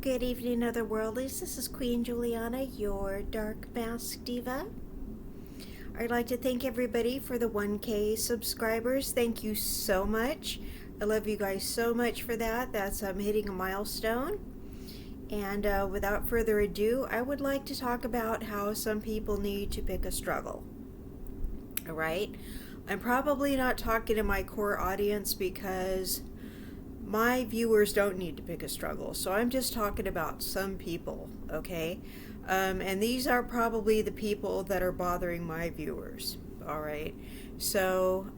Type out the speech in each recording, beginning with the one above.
Good evening, Otherworldlies. This is Queen Juliana, your Dark Mask Diva. I'd like to thank everybody for the 1K subscribers. Thank you so much. I love you guys so much for that. That's hitting a milestone. And without further ado, I would like to talk about how some people need to pick a struggle. All right? I'm probably not talking to my core audience because my viewers don't need to pick a struggle. So I'm just talking about some people, okay? And these are probably the people that are bothering my viewers, all right? So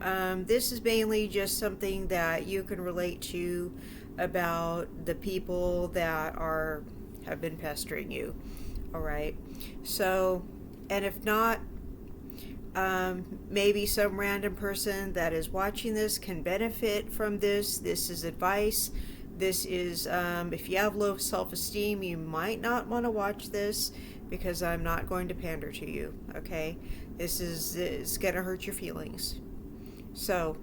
this is mainly just something that you can relate to about the people that have been pestering you, all right? So, and if not, maybe some random person that is watching this can benefit from this. This is advice. This is, if you have low self-esteem, you might not want to watch this because I'm not going to pander to you, okay? It's going to hurt your feelings. So,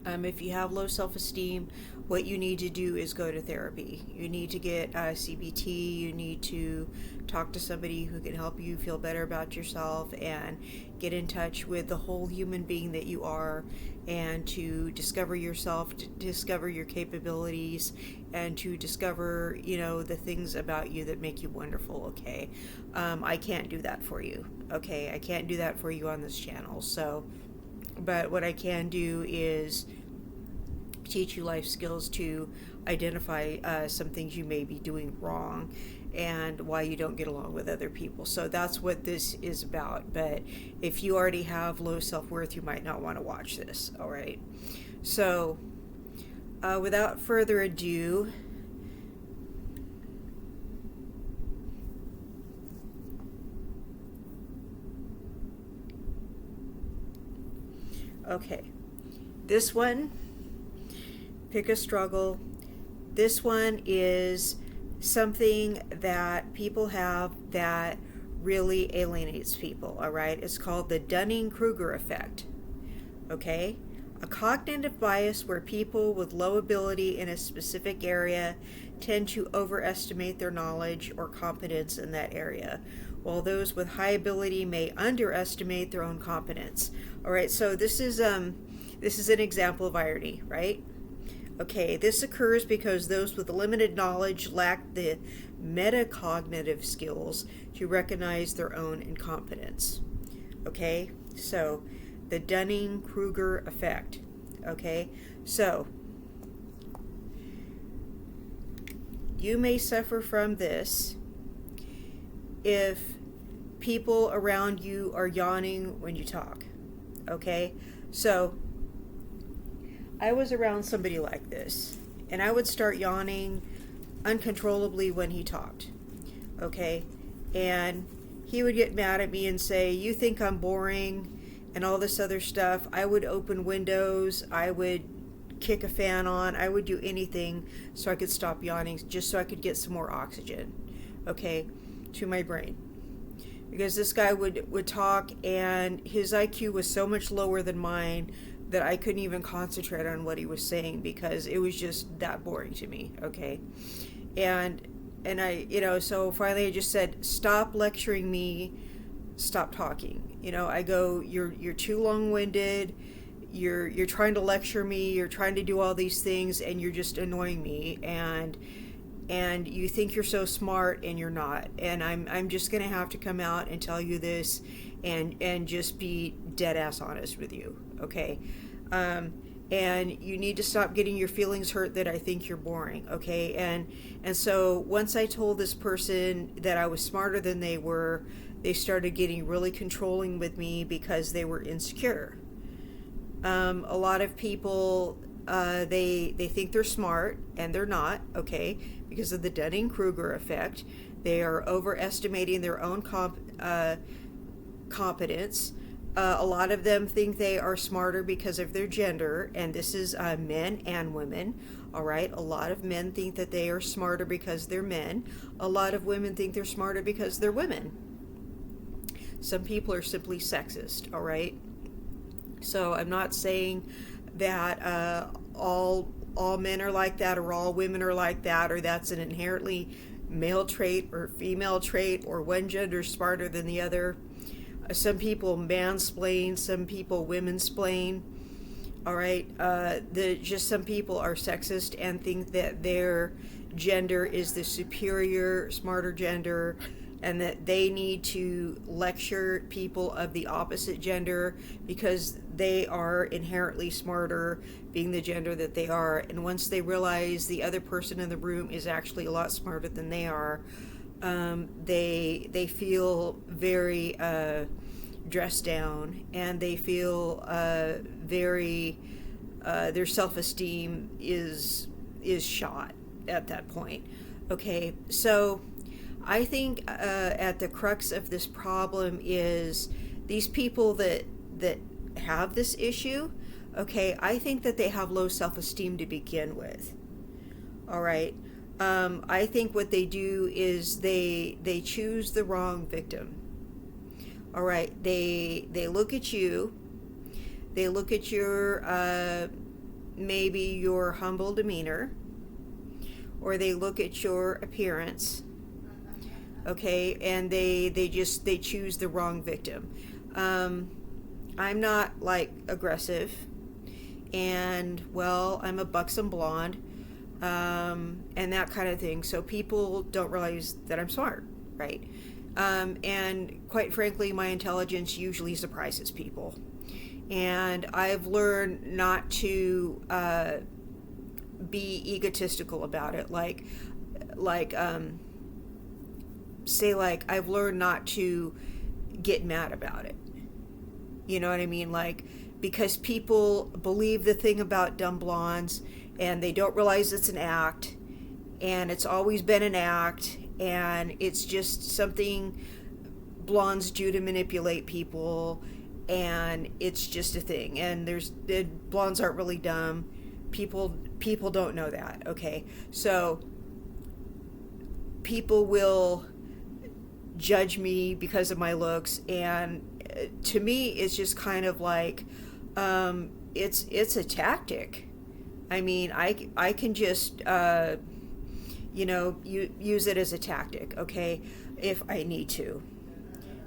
if you have low self-esteem, what you need to do is go to therapy. You need to get CBT. You need to talk to somebody who can help you feel better about yourself and get in touch with the whole human being that you are, and to discover yourself, to discover your capabilities, and to discover, the things about you that make you wonderful, okay? I can't do that for you, okay? I can't do that for you on this channel, so... But what I can do is teach you life skills to identify some things you may be doing wrong and why you don't get along with other people. So that's what this is about. But if you already have low self-worth, you might not want to watch this, all right? So without further ado, okay, this one, pick a struggle. This one is something that people have that really alienates people, all right? It's called the Dunning-Kruger effect, okay? A cognitive bias where people with low ability in a specific area tend to overestimate their knowledge or competence in that area, while those with high ability may underestimate their own competence. All right, so this is an example of irony, right? Okay, this occurs because those with limited knowledge lack the metacognitive skills to recognize their own incompetence. Okay, so the Dunning-Kruger effect. Okay, so you may suffer from this if people around you are yawning when you talk, okay? So, I was around somebody like this, and I would start yawning uncontrollably when he talked, okay? And he would get mad at me and say, "You think I'm boring," and all this other stuff. I would open windows, I would kick a fan on, I would do anything so I could stop yawning, just so I could get some more oxygen, okay, to my brain. Because this guy would talk, and his IQ was so much lower than mine that I couldn't even concentrate on what he was saying because it was just that boring to me, okay? And I, so finally I just said, "Stop lecturing me, stop talking." I go, you're too long-winded, you're trying to lecture me, you're trying to do all these things, and you're just annoying me, and you think you're so smart, and you're not. And I'm just gonna have to come out and tell you this, and just be dead ass honest with you, okay? And you need to stop getting your feelings hurt that I think you're boring, okay? And so once I told this person that I was smarter than they were, they started getting really controlling with me because they were insecure. A lot of people, they think they're smart, and they're not, okay? Because of the Dunning-Kruger effect. They are overestimating their own competence. A lot of them think they are smarter because of their gender, and this is men and women, all right? A lot of men think that they are smarter because they're men. A lot of women think they're smarter because they're women. Some people are simply sexist, all right? So I'm not saying that all all men are like that, or all women are like that, or that's an inherently male trait or female trait, or one gender smarter than the other. Some people mansplain, some people women-splain. All right, just some people are sexist and think that their gender is the superior, smarter gender, and that they need to lecture people of the opposite gender because they are inherently smarter, being the gender that they are. And once they realize the other person in the room is actually a lot smarter than they are, they feel very dressed down, and they feel very their self-esteem is shot at that point. Okay, so I think at the crux of this problem is these people that have this issue. Okay, I think that they have low self-esteem to begin with. All right, I think what they do is they choose the wrong victim. All right, they look at you, they look at your maybe your humble demeanor, or they look at your appearance, okay, and they choose the wrong victim. I'm not like aggressive, and well, I'm a buxom blonde, and that kind of thing, so people don't realize that I'm smart, right? And quite frankly, my intelligence usually surprises people. And I've learned not to be egotistical about it. I've learned not to get mad about it. You know what I mean? Like, because people believe the thing about dumb blondes and they don't realize it's an act, and it's always been an act, and it's just something blondes do to manipulate people, and it's just a thing, and blondes aren't really dumb. People don't know that. Okay, so people will judge me because of my looks, and to me it's just kind of like it's a tactic. I mean, I can just use it as a tactic, okay, if I need to,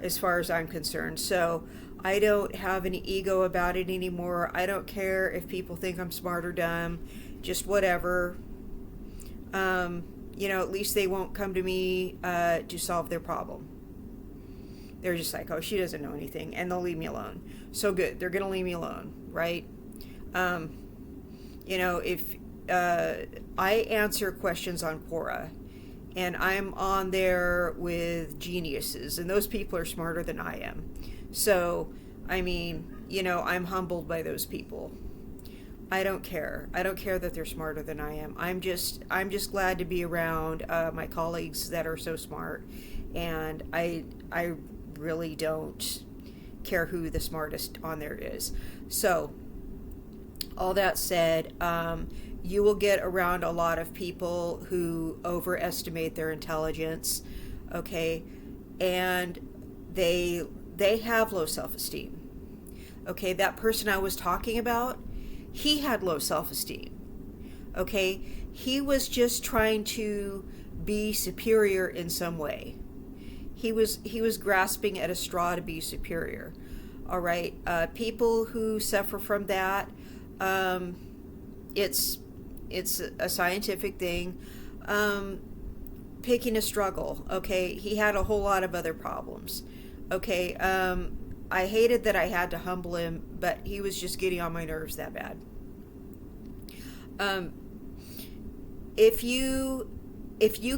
as far as I'm concerned. So I don't have any ego about it anymore. I don't care if people think I'm smart or dumb, just whatever. At least they won't come to me to solve their problem. They're just like, oh, she doesn't know anything, and they'll leave me alone. So good, they're gonna leave me alone, right? If I answer questions on Quora, and I'm on there with geniuses, and those people are smarter than I am. So, I mean, I'm humbled by those people. I don't care. I don't care that they're smarter than I am. I'm just glad to be around my colleagues that are so smart, and I really don't care who the smartest on there is. So, all that said, you will get around a lot of people who overestimate their intelligence, okay, and they have low self-esteem. Okay, that person I was talking about, he had low self-esteem. Okay, he was just trying to be superior in some way. He was grasping at a straw to be superior. All right, people who suffer from that, it's a scientific thing. Picking a struggle. Okay, he had a whole lot of other problems. Okay, I hated that I had to humble him, but he was just getting on my nerves that bad. If you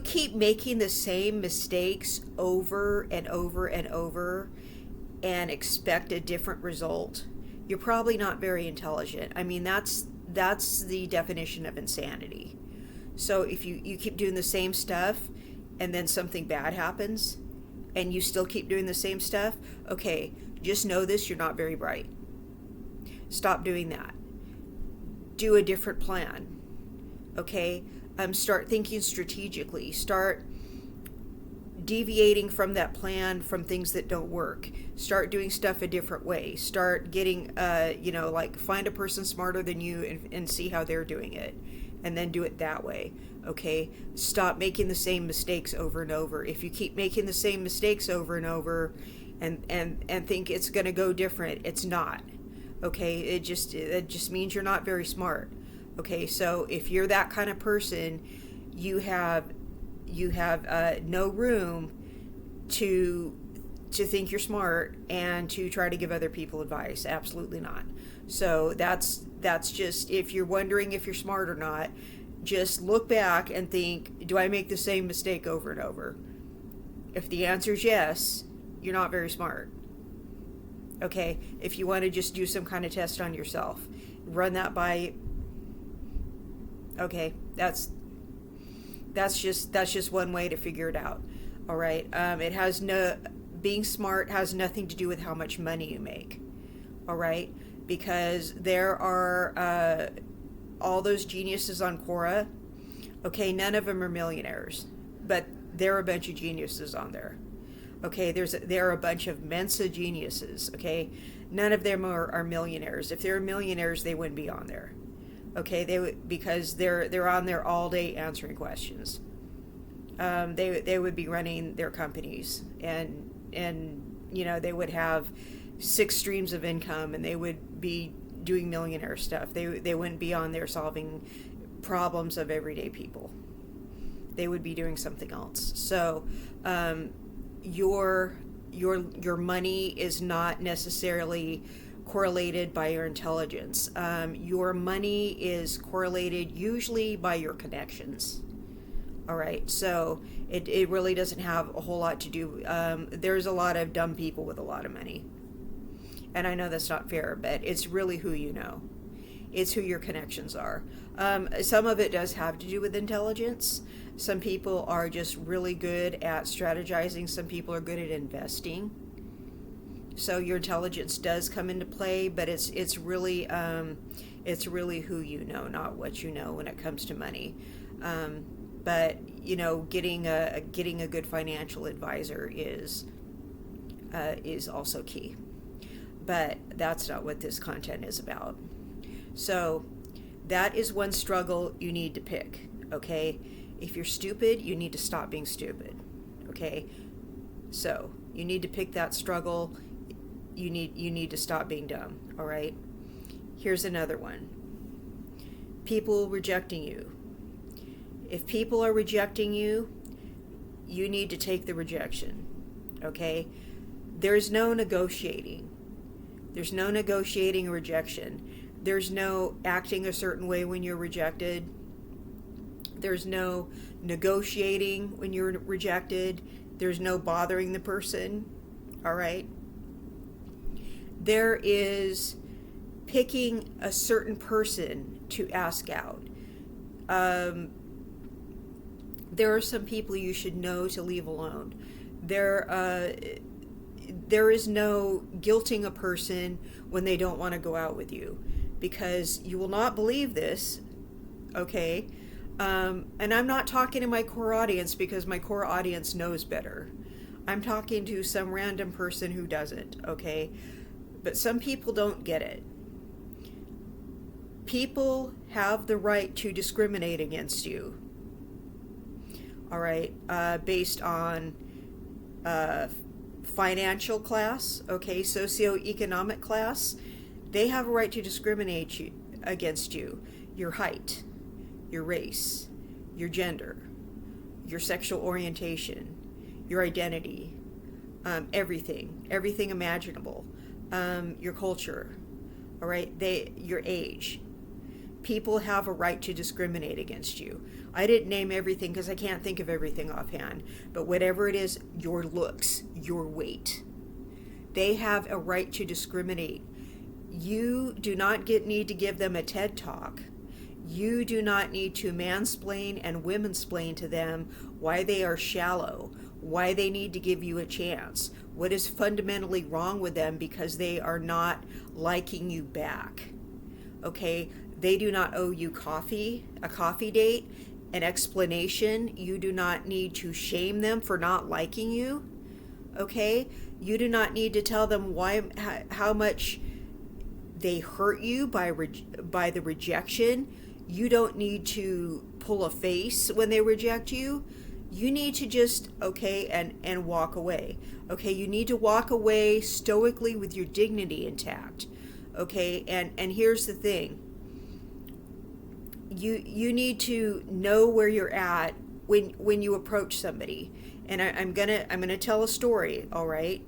keep making the same mistakes over and over and over and expect a different result, you're probably not very intelligent. I mean, that's the definition of insanity. So if you keep doing the same stuff and then something bad happens and you still keep doing the same stuff, okay, just know this, you're not very bright. Stop doing that. Do a different plan. Okay? Start thinking strategically. Start deviating from that plan, from things that don't work. Start doing stuff a different way. Start getting, like find a person smarter than you and see how they're doing it, and then do it that way. Okay, stop making the same mistakes over and over. If you keep making the same mistakes over and over, and think it's going to go different, it's not. Okay, it just means you're not very smart. Okay, so if you're that kind of person, you have no room to think you're smart and to try to give other people advice. Absolutely not. So that's just, if you're wondering if you're smart or not, just look back and think, do I make the same mistake over and over? If the answer is yes, you're not very smart. Okay, if you want to just do some kind of test on yourself, run that by. Okay, that's just one way to figure it out. All right, being smart has nothing to do with how much money you make. All right, because there are all those geniuses on Quora. Okay, none of them are millionaires, but there are a bunch of geniuses on there. Okay, there are a bunch of Mensa geniuses. Okay, none of them are millionaires. If they're millionaires, they wouldn't be on there. Okay, because they're on there all day answering questions. They would be running their companies, and they would have 6 streams of income, and they would be doing millionaire stuff. They wouldn't be on there solving problems of everyday people. They would be doing something else. So your money is not necessarily correlated by your intelligence. Your money is correlated usually by your connections. All right, so it really doesn't have a whole lot to do. There's a lot of dumb people with a lot of money. And I know that's not fair, but it's really who you know. It's who your connections are. Some of it does have to do with intelligence. Some people are just really good at strategizing. Some people are good at investing. So your intelligence does come into play, but it's really who you know, not what you know when it comes to money. But getting a good financial advisor is also key. But that's not what this content is about. So that is one struggle you need to pick. Okay, if you're stupid, you need to stop being stupid. Okay, so you need to pick that struggle. You need to stop being dumb. All right. Here's another one. People rejecting you. If people are rejecting you, you need to take the rejection. Okay? There's no negotiating. There's no negotiating rejection. There's no acting a certain way when you're rejected. There's no negotiating when you're rejected. There's no bothering the person. All right? There is picking a certain person to ask out. There are some people you should know to leave alone. There is no guilting a person when they don't want to go out with you, because you will not believe this, okay? And I'm not talking to my core audience, because my core audience knows better. I'm talking to some random person who doesn't, okay? But some people don't get it. People have the right to discriminate against you. All right, based on financial class, okay, socioeconomic class. They have a right to discriminate against you. Your height, your race, your gender, your sexual orientation, your identity, everything imaginable, your culture, all right, your age. People have a right to discriminate against you. I didn't name everything because I can't think of everything offhand, but whatever it is, your looks, your weight, they have a right to discriminate. You do not need to give them a TED Talk. You do not need to mansplain and womansplain to them why they are shallow, why they need to give you a chance, what is fundamentally wrong with them because they are not liking you back. Okay? They do not owe you a coffee date, an explanation. You do not need to shame them for not liking you. Okay? You do not need to tell them how much they hurt you by the rejection. You don't need to pull a face when they reject you. You need to just, okay, and walk away. Okay, you need to walk away stoically with your dignity intact. Okay, and here's the thing. You need to know where you're at when you approach somebody. And I'm gonna tell a story, all right?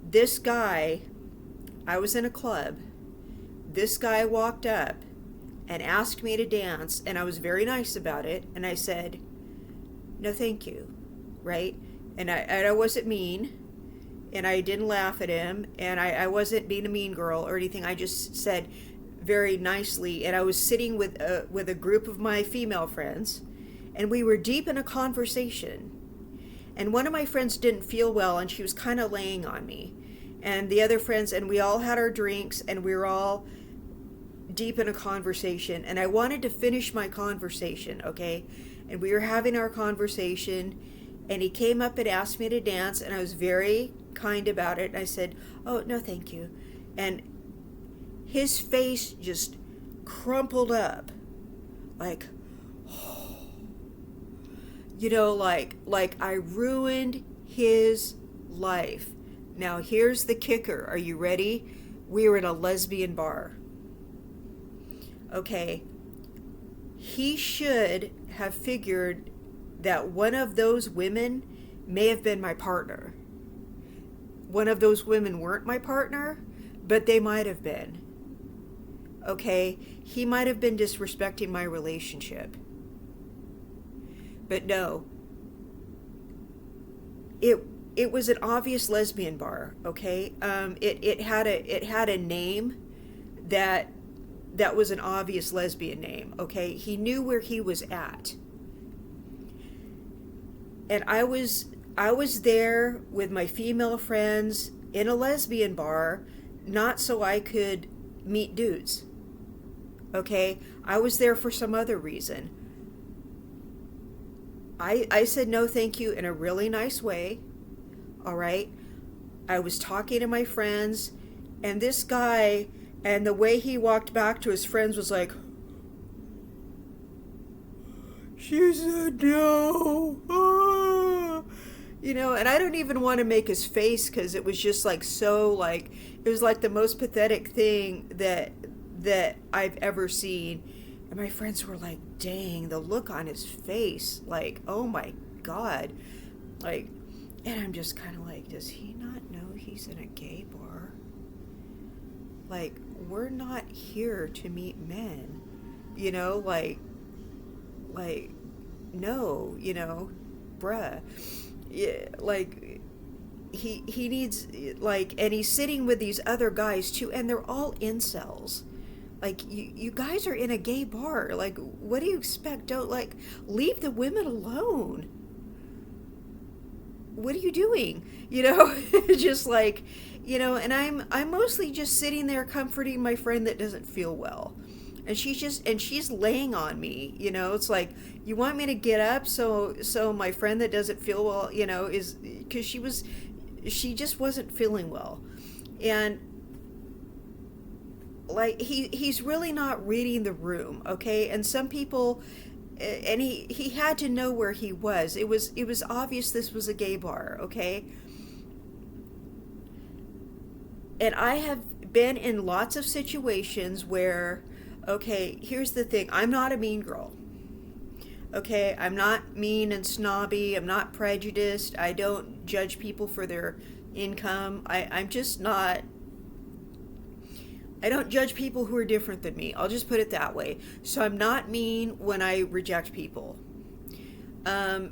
This guy, I was in a club. This guy walked up and asked me to dance, and I was very nice about it, and I said, no thank you, right? And I wasn't mean, and I didn't laugh at him, and I wasn't being a mean girl or anything. I just said very nicely, and I was sitting with a group of my female friends, and we were deep in a conversation, and one of my friends didn't feel well, and she was kind of laying on me, and the other friends, and we all had our drinks, and we were all deep in a conversation, and I wanted to finish my conversation, okay? And we were having our conversation, and he came up and asked me to dance, and I was very kind about it, and I said, oh, no, thank you. And his face just crumpled up, like, like I ruined his life. Now, here's the kicker. Are you ready? We were in a lesbian bar. Okay, he should have figured that one of those women may have been my partner. One of those women weren't my partner, but they might have been. Okay, he might have been disrespecting my relationship. But no, it was an obvious lesbian bar, okay? It had a name that was an obvious lesbian name, okay? He knew where he was at. And I was there with my female friends in a lesbian bar, not so I could meet dudes. Okay? I was there for some other reason. I said no thank you in a really nice way. All right? I was talking to my friends, and this guy, and the way he walked back to his friends was like, she said no. Ah. You know, and I don't even want to make his face, because it was just like so, like, it was like the most pathetic thing that I've ever seen. And my friends were like, dang, the look on his face, like, oh my God. Like, and I'm just kind of like, does he not know he's in a gay bar? Like, we're not here to meet men, you know, like, no, you know, bruh, yeah, like, he needs, like, and he's sitting with these other guys too, and they're all incels. Like, you guys are in a gay bar. Like, what do you expect? Don't, like, leave the women alone. What are you doing? You know, just like, you know, and I'm mostly just sitting there comforting my friend that doesn't feel well. And she's laying on me, you know. It's like, you want me to get up so my friend that doesn't feel well, you know, is, because she just wasn't feeling well. And like, he's really not reading the room, okay? And some people, and he had to know where he was. It was obvious this was a gay bar, okay? And I have been in lots of situations where, okay, here's the thing. I'm not a mean girl. Okay, I'm not mean and snobby. I'm not prejudiced. I don't judge people for their income. I'm just not. I don't judge people who are different than me. I'll just put it that way. So I'm not mean when I reject people.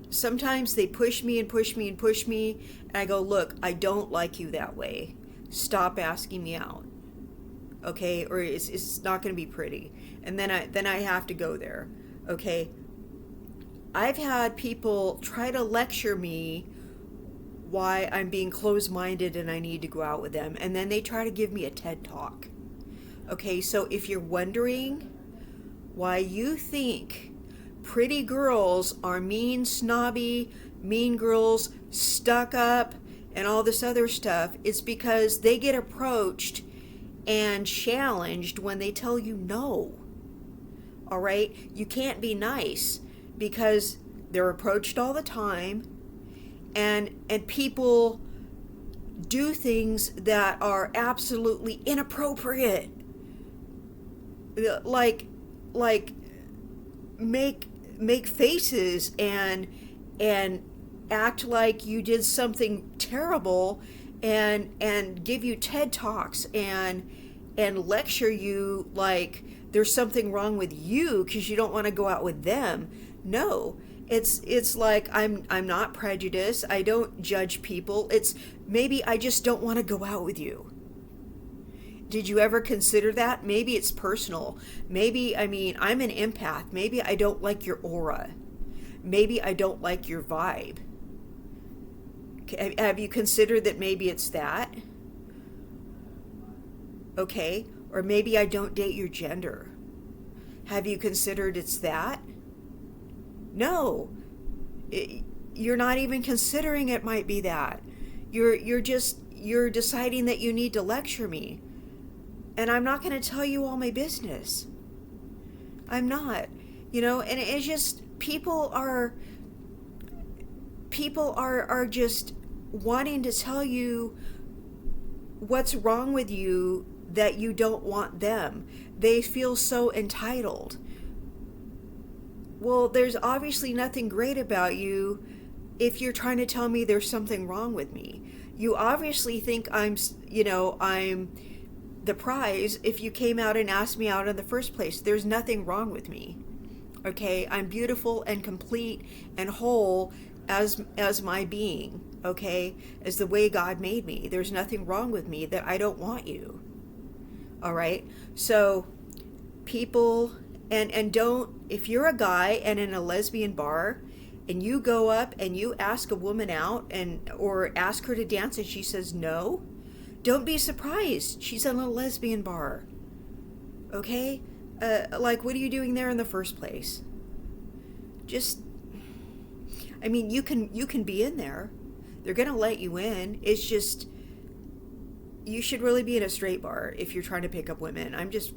Sometimes they push me and push me and push me, and I go, look, I don't like you that way. Stop asking me out. Okay, or it's not going to be pretty. And then I have to go there. Okay. I've had people try to lecture me why I'm being closed-minded and I need to go out with them, and then they try to give me a TED Talk. Okay, so if you're wondering why you think pretty girls are mean, snobby, mean girls, stuck up, and all this other stuff, it's because they get approached and challenged when they tell you no. All right? You can't be nice because they're approached all the time, and people do things that are absolutely inappropriate. Like make faces and act like you did something terrible, and give you TED Talks and lecture you like there's something wrong with you because you don't want to go out with them. No, it's like I'm not prejudiced. I don't judge people. It's maybe I just don't want to go out with you. Did you ever consider that? Maybe it's personal. Maybe, I mean, I'm an empath. Maybe I don't like your aura. Maybe I don't like your vibe. Have you considered that maybe it's that? Okay. Or maybe I don't date your gender. Have you considered it's that? No. You're not even considering it might be that. You're deciding that you need to lecture me. And I'm not going to tell you all my business. I'm not. And it's just people are just wanting to tell you what's wrong with you that you don't want them. They feel so entitled. Well, there's obviously nothing great about you if you're trying to tell me there's something wrong with me. You obviously think I'm the prize if you came out and asked me out in the first place. There's nothing wrong with me. Okay? I'm beautiful and complete and whole as my being. Okay? As the way God made me. There's nothing wrong with me that I don't want you. All right? So people and don't, if you're a guy and in a lesbian bar and you go up and you ask a woman out or ask her to dance and she says no, don't be surprised. She's in a lesbian bar. Okay? Like, what are you doing there in the first place? Just, I mean, you can be in there. They're going to let you in. It's just, you should really be in a straight bar if you're trying to pick up women. I'm just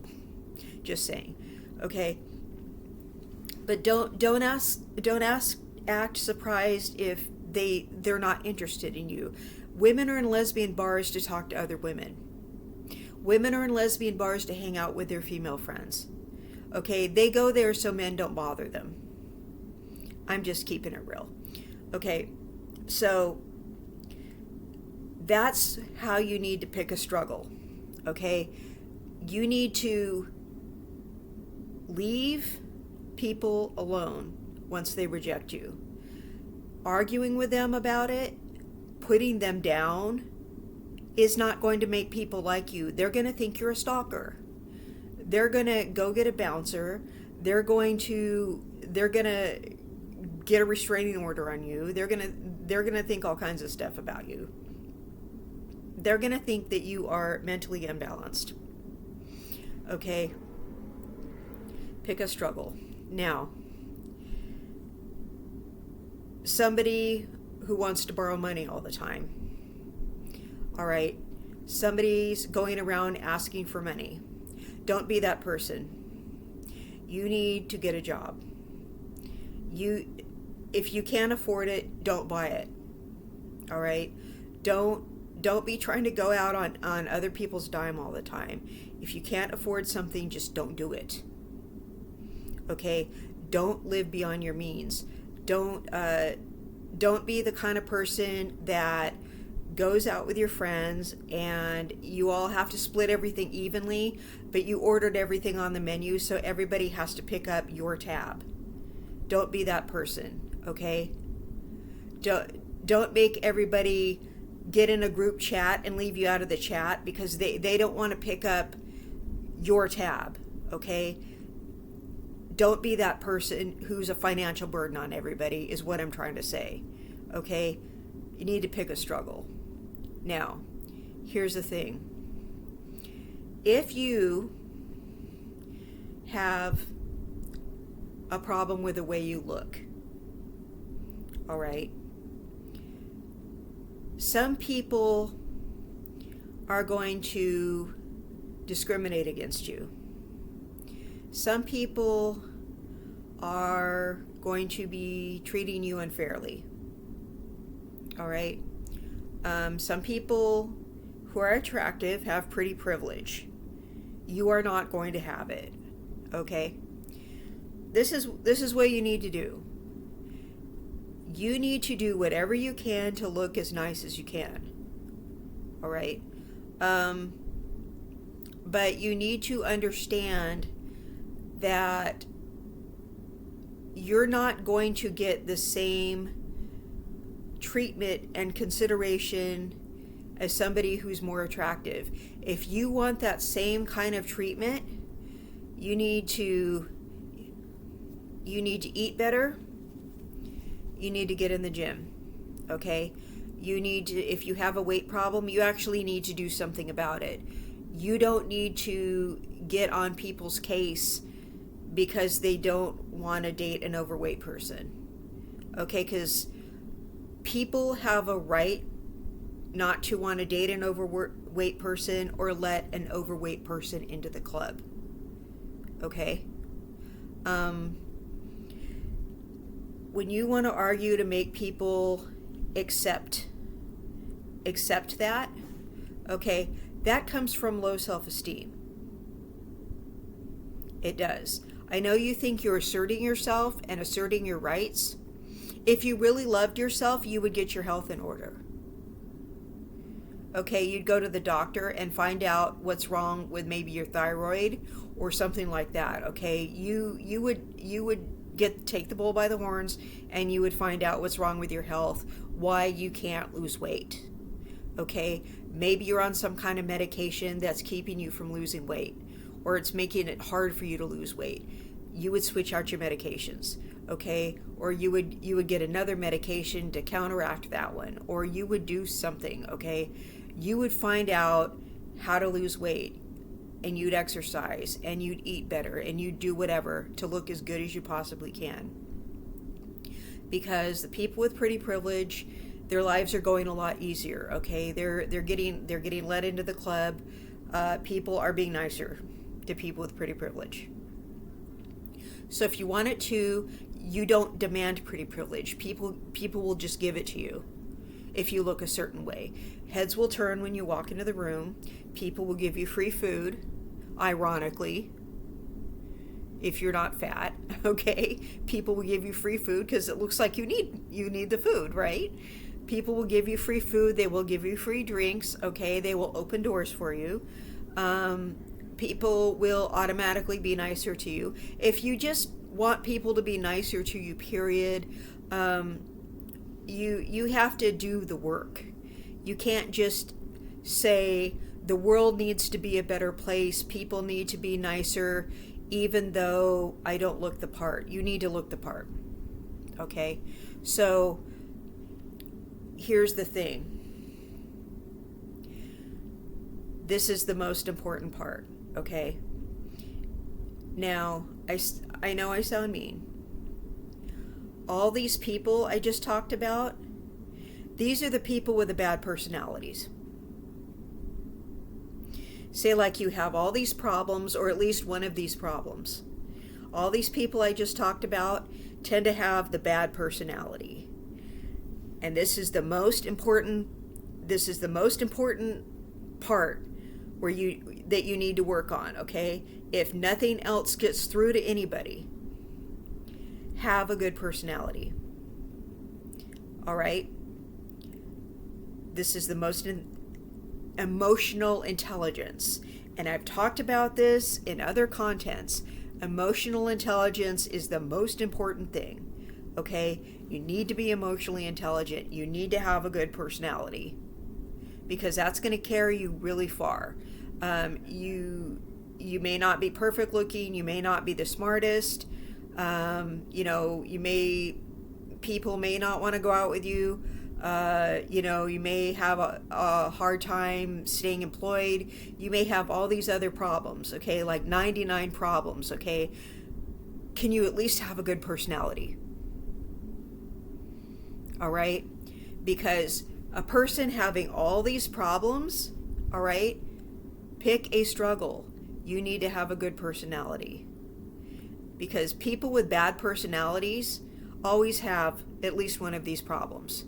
saying. Okay? But don't act surprised if they're not interested in you. Women are in lesbian bars to talk to other women. Women are in lesbian bars to hang out with their female friends. Okay, they go there so men don't bother them. I'm just keeping it real. Okay, so that's how you need to pick a struggle. Okay, you need to leave people alone once they reject you. Arguing with them about it, putting them down, is not going to make people like you. They're going to think you're a stalker. They're going to go get a bouncer. They're going to get a restraining order on you. They're going to think all kinds of stuff about you. They're going to think that you are mentally imbalanced. Okay? Pick a struggle. Now, somebody who wants to borrow money all the time. All right? Somebody's going around asking for money. Don't be that person. You need to get a job. If you can't afford it, don't buy it. All right? Don't be trying to go out on other people's dime all the time. If you can't afford something, just don't do it. Okay? Don't live beyond your means. Don't be the kind of person that goes out with your friends and you all have to split everything evenly, but you ordered everything on the menu, so everybody has to pick up your tab. Don't be that person, okay? Don't make everybody get in a group chat and leave you out of the chat because they don't want to pick up your tab, okay? Don't be that person who's a financial burden on everybody, is what I'm trying to say, okay? You need to pick a struggle. Now, here's the thing. If you have a problem with the way you look. All right. Some people are going to discriminate against you. Some people are going to be treating you unfairly. All right. Some people who are attractive have pretty privilege. You are not going to have it. Okay. This is what you need to do. You need to do whatever you can to look as nice as you can. All right. But you need to understand that you're not going to get the same treatment and consideration as somebody who's more attractive. If you want that same kind of treatment, you need to eat better. You need to get in the gym. Okay? You need to, if you have a weight problem, you actually need to do something about it. You don't need to get on people's case because they don't want to date an overweight person. Okay? Because people have a right not to want to date an overweight person or let an overweight person into the club. Okay? When you want to argue to make people accept that, okay, that comes from low self-esteem. It does. I know you think you're asserting yourself and asserting your rights. If you really loved yourself, you would get your health in order. Okay, you'd go to the doctor and find out what's wrong with maybe your thyroid or something like that. Okay, you would take the bull by the horns and you would find out what's wrong with your health, why you can't lose weight. Okay, maybe you're on some kind of medication that's keeping you from losing weight, or it's making it hard for you to lose weight. You would switch out your medications. Okay, or you would get another medication to counteract that one, or you would do something. Okay, you would find out how to lose weight, and you'd exercise, and you'd eat better, and you'd do whatever to look as good as you possibly can. Because the people with pretty privilege, their lives are going a lot easier. Okay, they're getting let into the club. People are being nicer to people with pretty privilege. So if you want it to, you don't demand pretty privilege. People will just give it to you if you look a certain way. Heads will turn when you walk into the room. People will give you free food, ironically, if you're not fat. Okay, people will give you free food because it looks like you need the food, right? People will give you free food. They will give you free drinks. Okay, they will open doors for you. People will automatically be nicer to you. If you just want people to be nicer to you, period, you have to do the work. You can't just say the world needs to be a better place, people need to be nicer, even though I don't look the part. You need to look the part. Okay? So here's the thing. This is the most important part. Okay? Now, I know I sound mean. All these people I just talked about, these are the people with the bad personalities. Say like you have all these problems, or at least one of these problems. All these people I just talked about tend to have the bad personality. And this is the most important part that you need to work on, okay? If nothing else gets through to anybody, have a good personality. All right? This is the most emotional intelligence. And I've talked about this in other contents. Emotional intelligence is the most important thing. Okay? You need to be emotionally intelligent. You need to have a good personality, because that's going to carry you really far. You may not be perfect looking. You may not be the smartest. People may not want to go out with you. You may have a hard time staying employed. You may have all these other problems, okay, like 99 problems, okay? can you at least have a good personality? All right? Because a person having all these problems, all right, pick a struggle. You need to have a good personality. Because people with bad personalities always have at least one of these problems.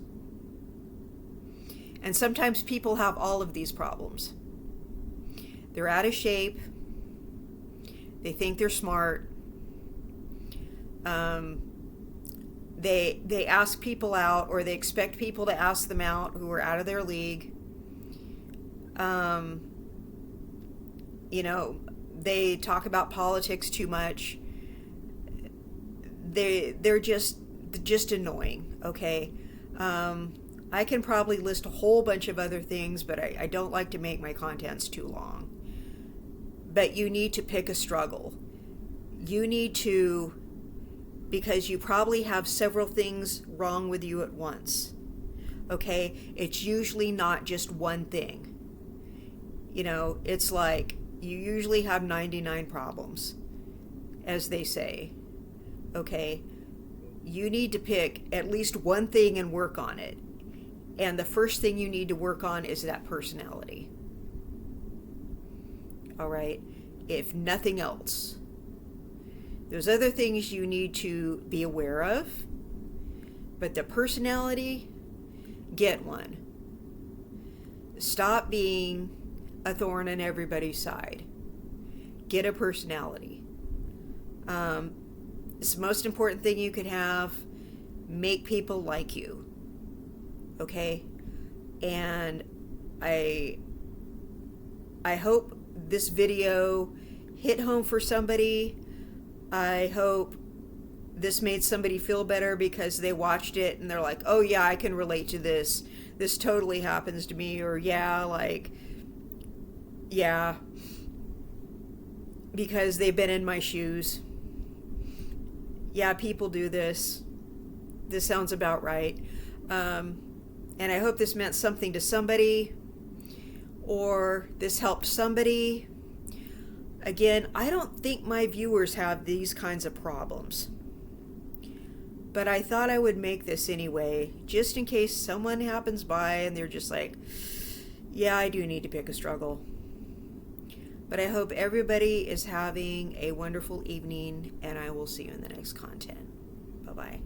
And sometimes people have all of these problems. They're out of shape. They think they're smart. They ask people out, or they expect people to ask them out who are out of their league. They talk about politics too much. They're just annoying, okay? I can probably list a whole bunch of other things, but I don't like to make my contents too long. But you need to pick a struggle. You need to, because you probably have several things wrong with you at once, okay? It's usually not just one thing. It's like you usually have 99 problems, as they say, okay? You need to pick at least one thing and work on it. And the first thing you need to work on is that personality. All right? If nothing else. There's other things you need to be aware of. But the personality, get one. Stop being a thorn in everybody's side. Get a personality. It's the most important thing you could have. Make people like you. Okay? And I hope this video hit home for somebody. I hope this made somebody feel better because they watched it and they're like, oh yeah, I can relate to this. This totally happens to me. Or yeah, because they've been in my shoes. Yeah, people do this. This sounds about right. And I hope this meant something to somebody, or this helped somebody. Again, I don't think my viewers have these kinds of problems. But I thought I would make this anyway, just in case someone happens by and they're just like, yeah, I do need to pick a struggle. But I hope everybody is having a wonderful evening, and I will see you in the next content. Bye-bye.